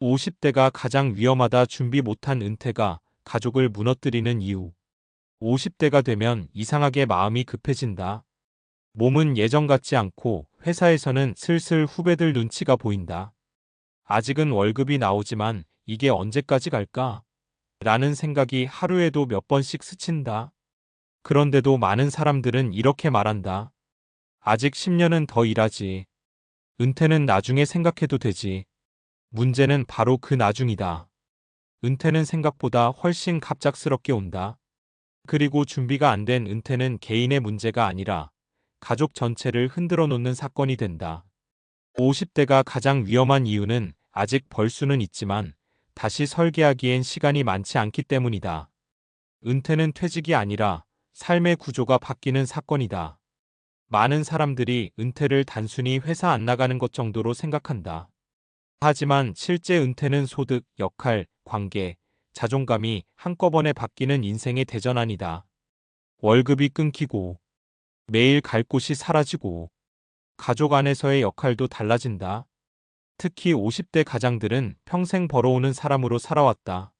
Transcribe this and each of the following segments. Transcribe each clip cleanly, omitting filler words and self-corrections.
50대가 가장 위험하다. 준비 못한 은퇴가 가족을 무너뜨리는 이유. 50대가 되면 이상하게 마음이 급해진다. 몸은 예전 같지 않고 회사에서는 슬슬 후배들 눈치가 보인다. 아직은 월급이 나오지만 이게 언제까지 갈까? 라는 생각이 하루에도 몇 번씩 스친다. 그런데도 많은 사람들은 이렇게 말한다. 아직 10년은 더 일하지. 은퇴는 나중에 생각해도 되지. 문제는 바로 그 나중이다. 은퇴는 생각보다 훨씬 갑작스럽게 온다. 그리고 준비가 안 된 은퇴는 개인의 문제가 아니라 가족 전체를 흔들어 놓는 사건이 된다. 50대가 가장 위험한 이유는 아직 벌 수는 있지만 다시 설계하기엔 시간이 많지 않기 때문이다. 은퇴는 퇴직이 아니라 삶의 구조가 바뀌는 사건이다. 많은 사람들이 은퇴를 단순히 회사 안 나가는 것 정도로 생각한다. 하지만 실제 은퇴는 소득, 역할, 관계, 자존감이 한꺼번에 바뀌는 인생의 대전환이다. 월급이 끊기고, 매일 갈 곳이 사라지고, 가족 안에서의 역할도 달라진다. 특히 50대 가장들은 평생 벌어오는 사람으로 살아왔다.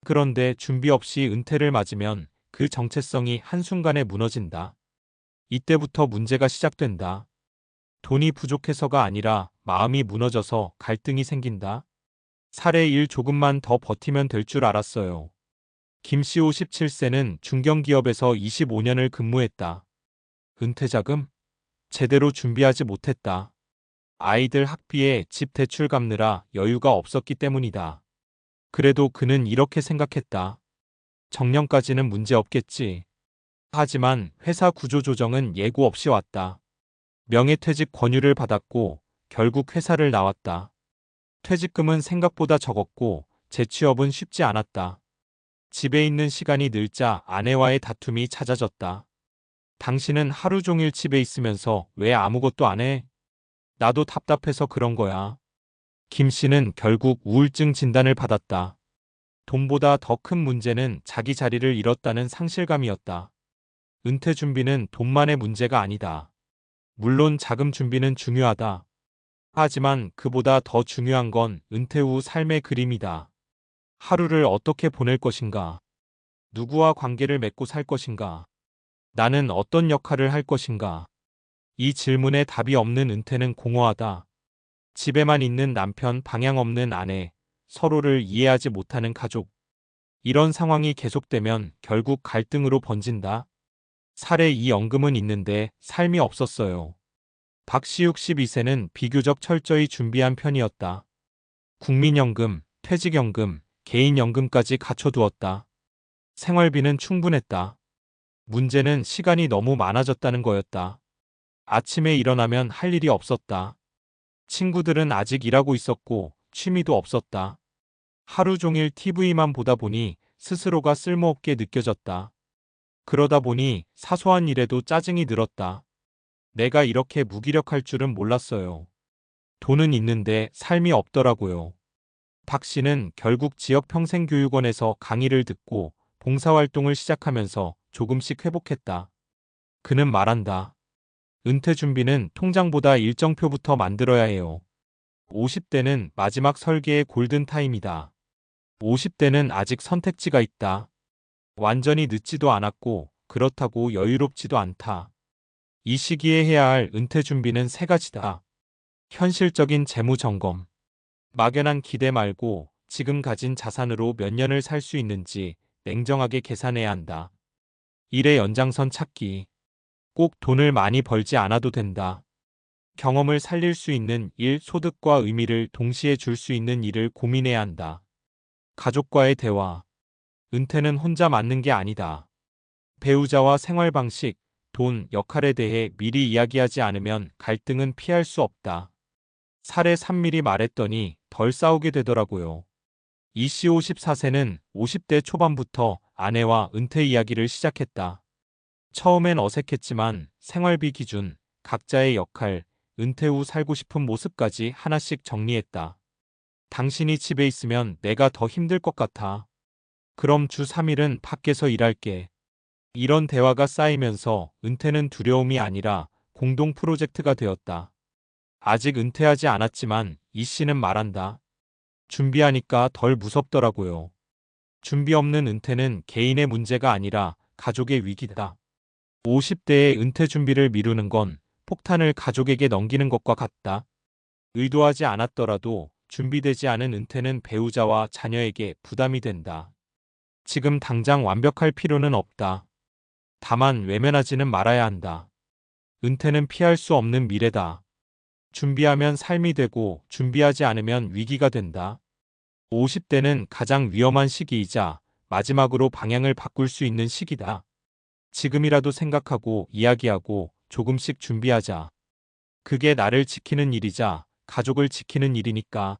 그런데 준비 없이 은퇴를 맞으면 그 정체성이 한순간에 무너진다. 이때부터 문제가 시작된다. 돈이 부족해서가 아니라 마음이 무너져서 갈등이 생긴다. 사례 1. 조금만 더 버티면 될 줄 알았어요. 김씨 57세는 중견기업에서 25년을 근무했다. 은퇴자금? 제대로 준비하지 못했다. 아이들 학비에 집 대출 갚느라 여유가 없었기 때문이다. 그래도 그는 이렇게 생각했다. 정년까지는 문제 없겠지. 하지만 회사 구조조정은 예고 없이 왔다. 명예퇴직 권유를 받았고 결국 회사를 나왔다. 퇴직금은 생각보다 적었고 재취업은 쉽지 않았다. 집에 있는 시간이 늘자 아내와의 다툼이 잦아졌다. 당신은 하루 종일 집에 있으면서 왜 아무것도 안 해? 나도 답답해서 그런 거야. 김 씨는 결국 우울증 진단을 받았다. 돈보다 더 큰 문제는 자기 자리를 잃었다는 상실감이었다. 은퇴 준비는 돈만의 문제가 아니다. 물론 자금 준비는 중요하다. 하지만 그보다 더 중요한 건 은퇴 후 삶의 그림이다. 하루를 어떻게 보낼 것인가? 누구와 관계를 맺고 살 것인가? 나는 어떤 역할을 할 것인가? 이 질문에 답이 없는 은퇴는 공허하다. 집에만 있는 남편, 방향 없는 아내, 서로를 이해하지 못하는 가족. 이런 상황이 계속되면 결국 갈등으로 번진다. 사례 2. 연금은 있는데 삶이 없었어요. 박씨 62세는 비교적 철저히 준비한 편이었다. 국민연금, 퇴직연금, 개인연금까지 갖춰두었다. 생활비는 충분했다. 문제는 시간이 너무 많아졌다는 거였다. 아침에 일어나면 할 일이 없었다. 친구들은 아직 일하고 있었고 취미도 없었다. 하루 종일 TV만 보다 보니 스스로가 쓸모없게 느껴졌다. 그러다 보니 사소한 일에도 짜증이 늘었다. 내가 이렇게 무기력할 줄은 몰랐어요. 돈은 있는데 삶이 없더라고요. 박 씨는 결국 지역 평생교육원에서 강의를 듣고 봉사활동을 시작하면서 조금씩 회복했다. 그는 말한다. 은퇴 준비는 통장보다 일정표부터 만들어야 해요. 50대는 마지막 설계의 골든타임이다. 50대는 아직 선택지가 있다. 완전히 늦지도 않았고 그렇다고 여유롭지도 않다. 이 시기에 해야 할 은퇴 준비는 세 가지다. 현실적인 재무 점검. 막연한 기대 말고 지금 가진 자산으로 몇 년을 살 수 있는지 냉정하게 계산해야 한다. 일의 연장선 찾기. 꼭 돈을 많이 벌지 않아도 된다. 경험을 살릴 수 있는 일, 소득과 의미를 동시에 줄 수 있는 일을 고민해야 한다. 가족과의 대화. 은퇴는 혼자 맞는 게 아니다. 배우자와 생활 방식, 돈, 역할에 대해 미리 이야기하지 않으면 갈등은 피할 수 없다. 사례 3. 미리 말했더니 덜 싸우게 되더라고요. 이씨 54세는 50대 초반부터 아내와 은퇴 이야기를 시작했다. 처음엔 어색했지만 생활비 기준, 각자의 역할, 은퇴 후 살고 싶은 모습까지 하나씩 정리했다. 당신이 집에 있으면 내가 더 힘들 것 같아. 그럼 주 3일은 밖에서 일할게. 이런 대화가 쌓이면서 은퇴는 두려움이 아니라 공동 프로젝트가 되었다. 아직 은퇴하지 않았지만 이 씨는 말한다. 준비하니까 덜 무섭더라고요. 준비 없는 은퇴는 개인의 문제가 아니라 가족의 위기다. 50대의 은퇴 준비를 미루는 건 폭탄을 가족에게 넘기는 것과 같다. 의도하지 않았더라도 준비되지 않은 은퇴는 배우자와 자녀에게 부담이 된다. 지금 당장 완벽할 필요는 없다. 다만 외면하지는 말아야 한다. 은퇴는 피할 수 없는 미래다. 준비하면 삶이 되고 준비하지 않으면 위기가 된다. 50대는 가장 위험한 시기이자 마지막으로 방향을 바꿀 수 있는 시기다. 지금이라도 생각하고 이야기하고 조금씩 준비하자. 그게 나를 지키는 일이자 가족을 지키는 일이니까.